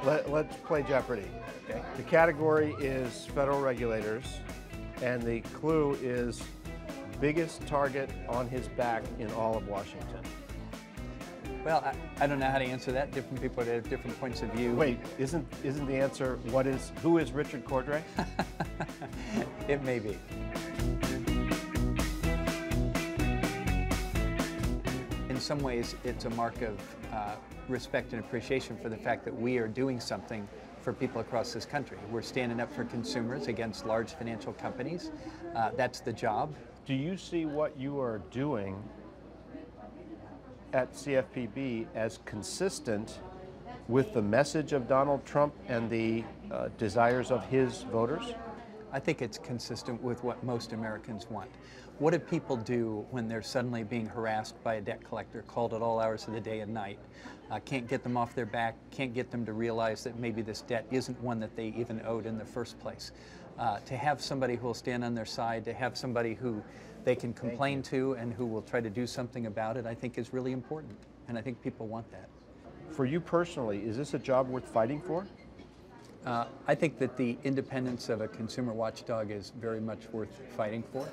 Let's play Jeopardy. Okay. The category is federal regulators, and the clue is biggest target on his back in all of Washington. Well, I don't know how to answer that. Different people have different points of view. Wait, isn't the answer who is Richard Cordray? It may be. In some ways, it's a mark of respect and appreciation for the fact that we are doing something for people across this country. We're standing up for consumers against large financial companies. That's the job. Do you see what you are doing at CFPB as consistent with the message of Donald Trump and the desires of his voters? I think it's consistent with what most Americans want. What do people do when they're suddenly being harassed by a debt collector, called at all hours of the day and night, can't get them off their back, can't get them to realize that maybe this debt isn't one that they even owed in the first place? To have somebody who will stand on their side, to have somebody who they can complain to and who will try to do something about it, I think is really important. And I think people want that. For you personally, is this a job worth fighting for? I think that the independence of a consumer watchdog is very much worth fighting for.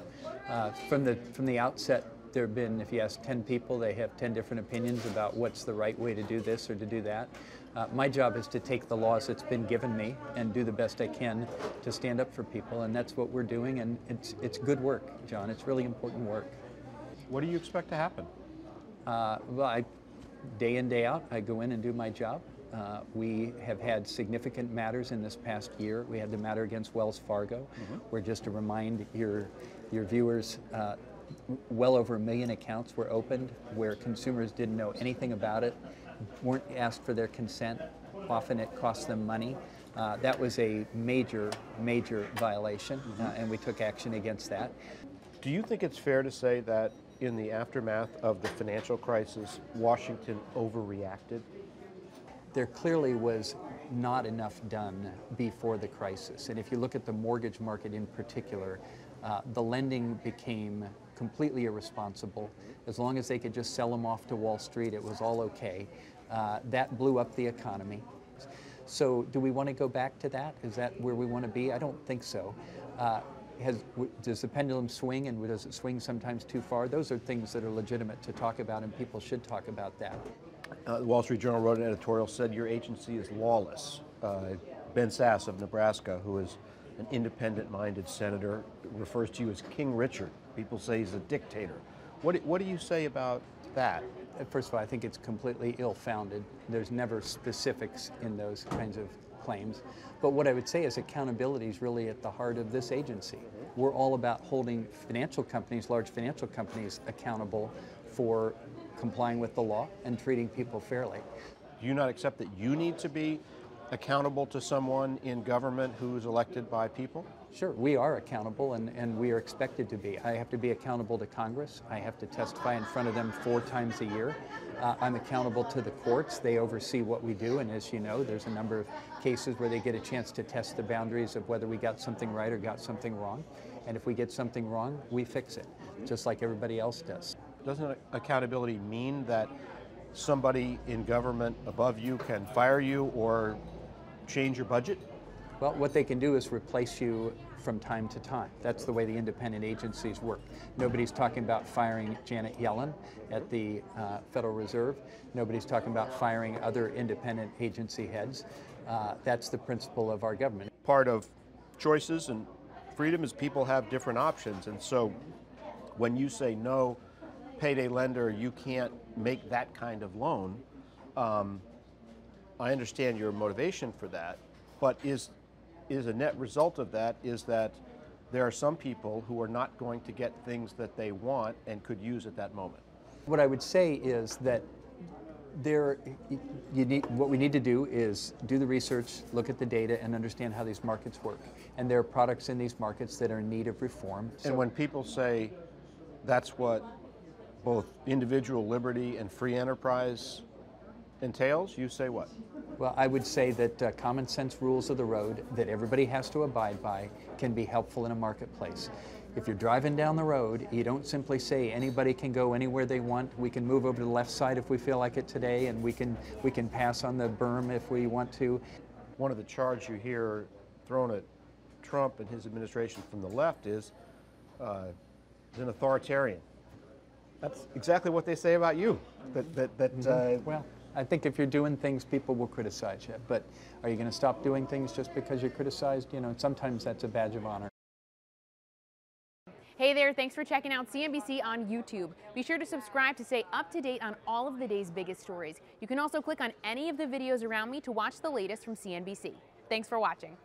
From the outset, there have been, if you ask 10 people, they have 10 different opinions about what's the right way to do this or to do that. My job is to take the laws that's been given me and do the best I can to stand up for people, and that's what we're doing, and it's good work, John. It's really important work. What do you expect to happen? Well, day in, day out, I go in and do my job. We have had significant matters in this past year. We had the matter against Wells Fargo, where, just to remind your viewers, well over 1 million accounts were opened where consumers didn't know anything about it, weren't asked for their consent. Often it cost them money. That was a major, major violation, and we took action against that. Do you think it's fair to say that in the aftermath of the financial crisis, Washington overreacted? There clearly was not enough done before the crisis. And if you look at the mortgage market in particular, the lending became completely irresponsible. As long as they could just sell them off to Wall Street, it was all okay. That blew up the economy. So do we want to go back to that? Is that where we want to be? I don't think so. Does the pendulum swing, and does it swing sometimes too far? Those are things that are legitimate to talk about, and people should talk about that. The Wall Street Journal wrote an editorial, said your agency is lawless. Ben Sasse of Nebraska, who is an independent-minded senator, refers to you as King Richard. People say he's a dictator. What do you say about that? First of all, I think it's completely ill-founded. There's never specifics in those kinds of claims. But what I would say is accountability is really at the heart of this agency. We're all about holding financial companies, large financial companies, accountable for complying with the law and treating people fairly. Do you not accept that you need to be accountable to someone in government who's elected by people? Sure, we are accountable, and we are expected to be. I have to be accountable to Congress. I have to testify in front of them 4 times a year. I'm accountable to the courts. They oversee what we do, and as you know, there's a number of cases where they get a chance to test the boundaries of whether we got something right or got something wrong. And if we get something wrong, we fix it, just like everybody else does. Doesn't accountability mean that somebody in government above you can fire you or change your budget? Well, what they can do is replace you from time to time. That's the way the independent agencies work. Nobody's talking about firing Janet Yellen at the Federal Reserve. Nobody's talking about firing other independent agency heads. That's the principle of our government. Part of choices and freedom is people have different options. And so when you say no, payday lender, you can't make that kind of loan, I understand your motivation for that, but is a net result of that is that there are some people who are not going to get things that they want and could use at that moment. What I would say is that what we need to do is do the research, look at the data, and understand how these markets work. And there are products in these markets that are in need of reform. And when people say that's what both individual liberty and free enterprise entails, you say what? Well, I would say that common sense rules of the road that everybody has to abide by can be helpful in a marketplace. If you're driving down the road, you don't simply say anybody can go anywhere they want. We can move over to the left side if we feel like it today, and we can pass on the berm if we want to. One of the charges you hear thrown at Trump and his administration from the left is he's an authoritarian. That's exactly what they say about you. Well, I think if you're doing things, people will criticize you. But are you going to stop doing things just because you're criticized? You know, sometimes that's a badge of honor. Hey there, thanks for checking out CNBC on YouTube. Be sure to subscribe to stay up to date on all of the day's biggest stories. You can also click on any of the videos around me to watch the latest from CNBC. Thanks for watching.